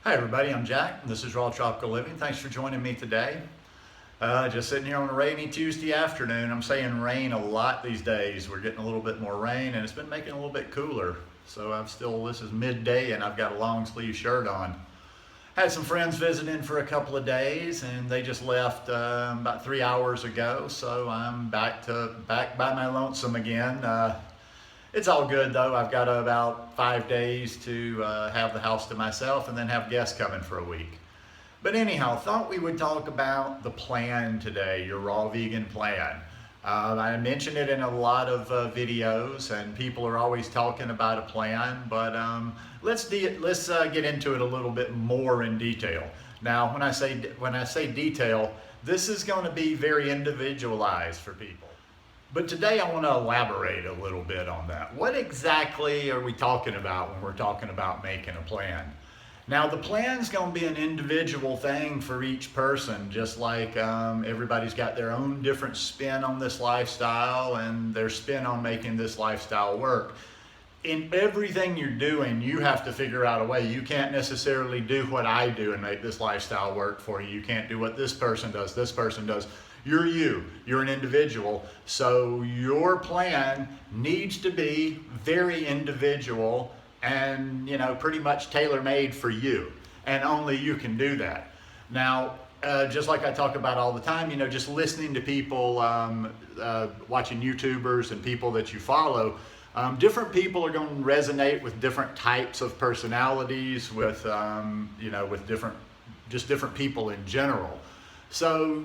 Hi everybody, I'm Jack. This is Raw Tropical Living. Thanks for joining me today. Just sitting here on a rainy Tuesday afternoon. I'm saying rain a lot these days. We're getting a little bit more rain and it's been making it a little bit cooler. So this is midday and I've got a long sleeve shirt on. Had some friends visiting for a couple of days and they just left about 3 hours ago. So I'm back by my lonesome again. It's all good though. I've got about 5 days to have the house to myself and then have guests coming for a week. But anyhow, thought we would talk about the plan today, your raw vegan plan. I mentioned it in a lot of videos and people are always talking about a plan, but let's get into it a little bit more in detail. Now, when I say detail, this is going to be very individualized for people. But today I want to elaborate a little bit on that. What exactly are we talking about when we're talking about making a plan? Now the plan's going to be an individual thing for each person, just like everybody's got their own different spin on this lifestyle and their spin on making this lifestyle work. In everything you're doing, you have to figure out a way. You can't necessarily do what I do and make this lifestyle work for you. You can't do what this person does, this person does. You're an individual, so your plan needs to be very individual and pretty much tailor-made for you, and only you can do that. Now, just like I talk about all the time, just listening to people, watching YouTubers and people that you follow, different people are going to resonate with different types of personalities, with different people in general. So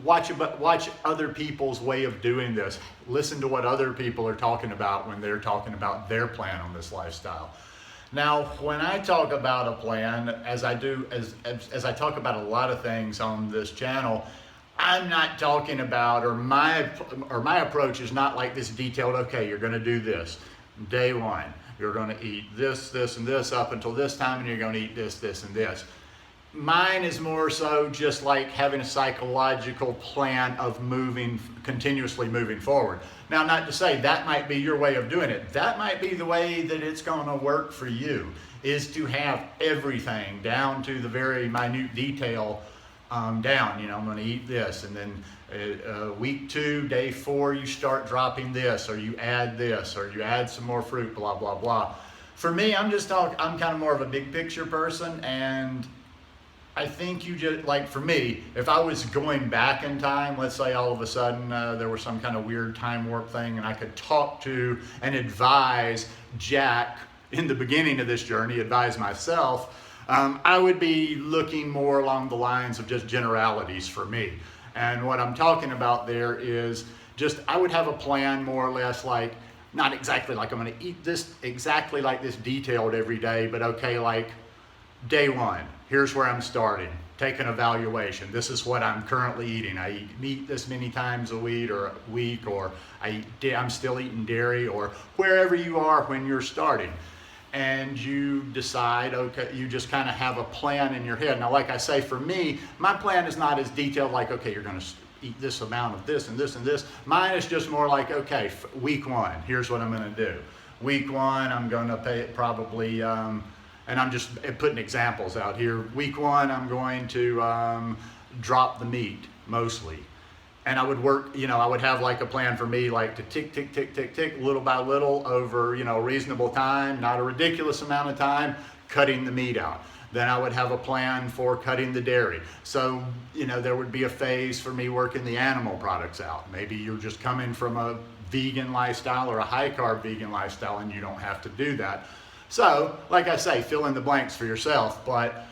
watch other people's way of doing this. Listen to what other people are talking about when they're talking about their plan on this lifestyle. Now, when I talk about a plan, as I talk about a lot of things on this channel, I'm not talking about, or my approach is not like this detailed, okay, you're gonna do this. Day one, you're gonna eat this, this, and this up until this time, and you're gonna eat this, this, and this. Mine is more so just like having a psychological plan of continuously moving forward. Now, not to say that might be your way of doing it. That might be the way that it's going to work for you, is to have everything down to the very minute detail down. I'm going to eat this, and then week 2, day 4, you start dropping this, or you add this, or you add some more fruit, blah, blah, blah. For me, I'm kind of more of a big picture person, and I think for me, if I was going back in time, let's say all of a sudden there was some kind of weird time warp thing and I could talk to and advise Jack in the beginning of this journey, advise myself, I would be looking more along the lines of just generalities for me. And what I'm talking about there is I would have a plan more or less like, not exactly like I'm gonna eat this exactly like this detailed every day, but okay, like day 1, here's where I'm starting. Take an evaluation. This is what I'm currently eating. I eat meat this many times a week, or I'm still eating dairy, or wherever you are when you're starting. And you decide, okay, you just kind of have a plan in your head. Now, like I say, for me, my plan is not as detailed like, okay, you're gonna eat this amount of this and this and this. Mine is just more like, okay, week 1, here's what I'm gonna do. Week 1, I'm gonna pay it probably, and I'm just putting examples out here. Week 1, I'm going to drop the meat mostly. And I would work, I would have like a plan for me, like to tick, tick, tick, tick, tick, little by little over, reasonable time, not a ridiculous amount of time, cutting the meat out. Then I would have a plan for cutting the dairy. So, there would be a phase for me working the animal products out. Maybe you're just coming from a vegan lifestyle or a high carb vegan lifestyle and you don't have to do that. So, like I say, fill in the blanks for yourself, but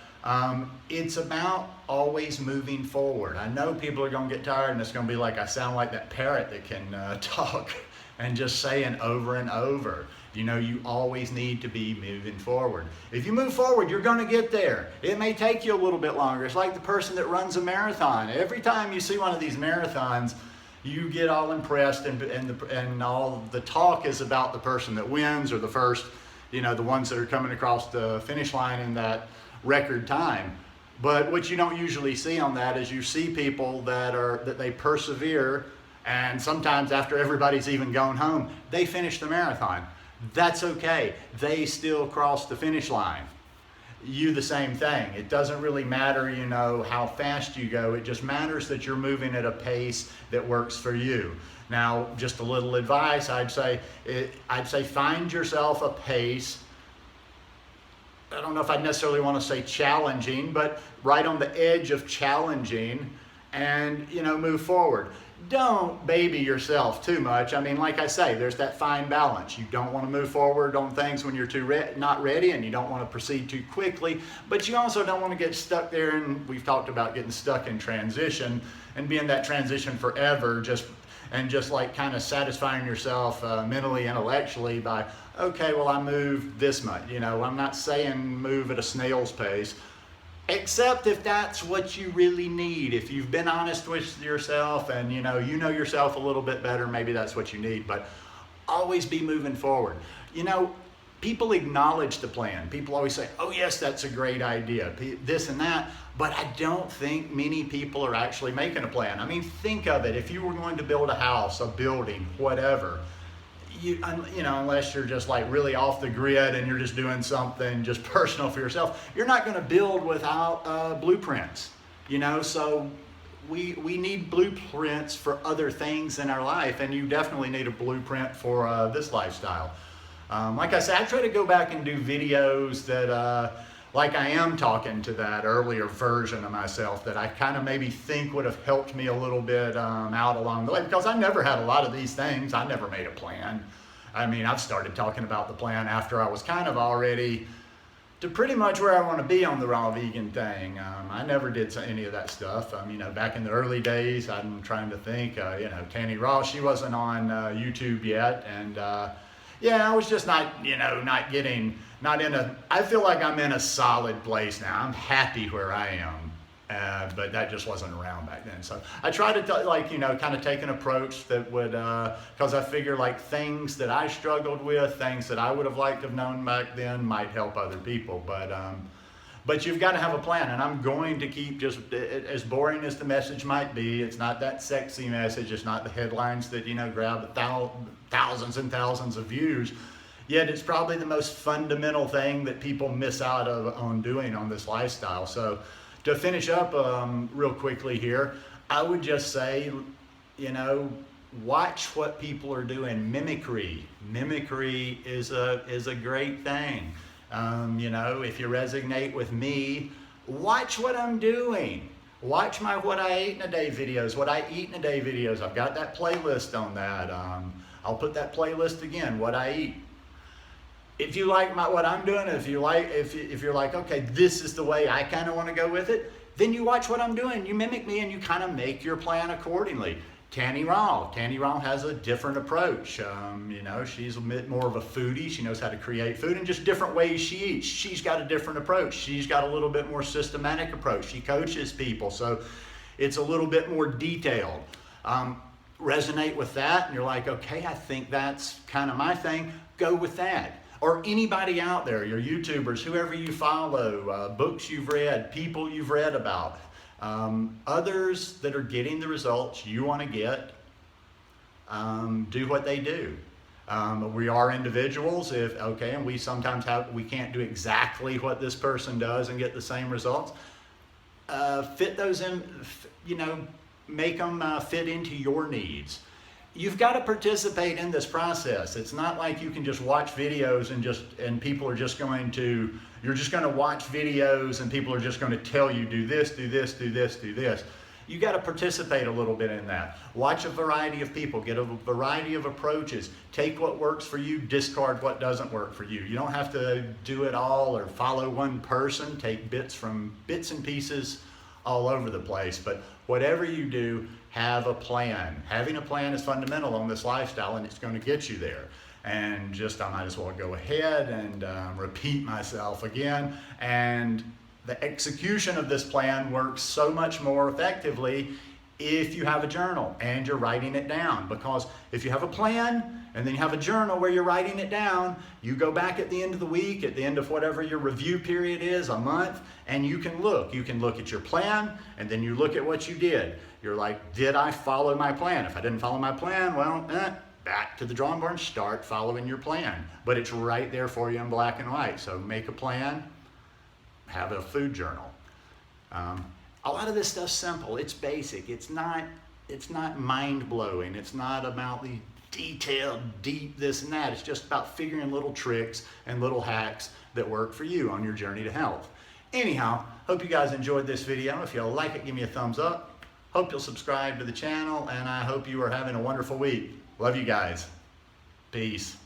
it's about always moving forward. I know people are going to get tired and it's going to be like I sound like that parrot that can talk and just saying over and over. You always need to be moving forward. If you move forward, you're going to get there. It may take you a little bit longer. It's like the person that runs a marathon. Every time you see one of these marathons, you get all impressed and all the talk is about the person that wins, or the first, the ones that are coming across the finish line in that record time. But what you don't usually see on that is you see people that they persevere, and sometimes after everybody's even gone home, they finish the marathon. That's okay. They still cross the finish line. you the same thing. It doesn't really matter, you know, how fast you go. It just matters that you're moving at a pace that works for you. Now, just a little advice, I'd say find yourself a pace. I don't know if I'd necessarily want to say challenging, but right on the edge of challenging, and, you know, move forward. Don't baby yourself too much. I mean, like I say, there's that fine balance. You don't want to move forward on things when you're not ready, and you don't want to proceed too quickly, but you also don't want to get stuck there. And we've talked about getting stuck in transition and being that transition forever, just like kind of satisfying yourself mentally, intellectually by, okay, well, I moved this much. You know, I'm not saying move at a snail's pace, except if that's what you really need. If you've been honest with yourself and you know yourself a little bit better, maybe that's what you need, but always be moving forward. You know, people acknowledge the plan. People always say, oh yes, that's a great idea, this and that, but I don't think many people are actually making a plan. I mean, think of it. If you were going to build a house, a building, whatever, you know, unless you're just like really off the grid and you're just doing something just personal for yourself, you're not going to build without blueprints, you know. So we need blueprints for other things in our life, and you definitely need a blueprint for this lifestyle. Like I said, I try to go back and do videos that like I am talking to that earlier version of myself that I kind of maybe think would have helped me a little bit out along the way, because I never had a lot of these things. I never made a plan. I mean, I've started talking about the plan after I was kind of already to pretty much where I want to be on the raw vegan thing. I never did any of that stuff. You know, back in the early days, I'm trying to think, you know, Tanny Raw, she wasn't on YouTube yet. And yeah, I was just not, you know, I feel like I'm in a solid place now. I'm happy where I am, but that just wasn't around back then. So I try to like, you know, kind of take an approach that would, because I figure like things that I struggled with, things that I would have liked to have known back then might help other people. But you've got to have a plan, and I'm going to keep just, as boring as the message might be, it's not that sexy message, it's not the headlines that, you know, grab thousands and thousands of views, yet it's probably the most fundamental thing that people miss out on doing on this lifestyle. So to finish up real quickly here, I would just say, you know, watch what people are doing. Mimicry is a great thing. You know, if you resonate with me, watch what I'm doing. Watch my what I ate in a day videos, what I eat in a day videos. I've got that playlist on that. I'll put that playlist again, what I eat. If you like what I'm doing, if you're like, okay, this is the way I kind of want to go with it, then you watch what I'm doing. You mimic me and you kind of make your plan accordingly. Tanny Raw has a different approach. You know, she's a bit more of a foodie. She knows how to create food and just different ways she eats. She's got a different approach. She's got a little bit more systematic approach. She coaches people, so it's a little bit more detailed. Resonate with that, and you're like, okay, I think that's kind of my thing. Go with that. Or anybody out there, your YouTubers, whoever you follow, books you've read, people you've read about. Others that are getting the results you want to get, do what they do. We are individuals, and we sometimes we can't do exactly what this person does and get the same results. Fit those in, you know, make them fit into your needs. You've got to participate in this process. It's not like you can just watch videos and people are just going to, you're just going to watch videos and people are just going to tell you do this, do this, do this, do this. You got to participate a little bit in that. Watch a variety of people, get a variety of approaches. Take what works for you, discard what doesn't work for you. You don't have to do it all or follow one person. Take bits and pieces all over the place. But whatever you do, have a plan. Having a plan is fundamental on this lifestyle, and it's going to get you there. And I might as well go ahead and repeat myself again. And the execution of this plan works so much more effectively if you have a journal and you're writing it down. Because if you have a plan and then you have a journal where you're writing it down, you go back at the end of the week, at the end of whatever your review period is, a month, and you can look. You can look at your plan, and then you look at what you did. You're like, did I follow my plan? If I didn't follow my plan, well, back to the drawing board and start following your plan. But it's right there for you in black and white. So make a plan, have a food journal. A lot of this stuff's simple. It's basic. It's not mind-blowing. It's not about the detailed, deep this and that. It's just about figuring little tricks and little hacks that work for you on your journey to health. Anyhow, hope you guys enjoyed this video. If you like it, give me a thumbs up. Hope you'll subscribe to the channel, and I hope you are having a wonderful week. Love you guys. Peace.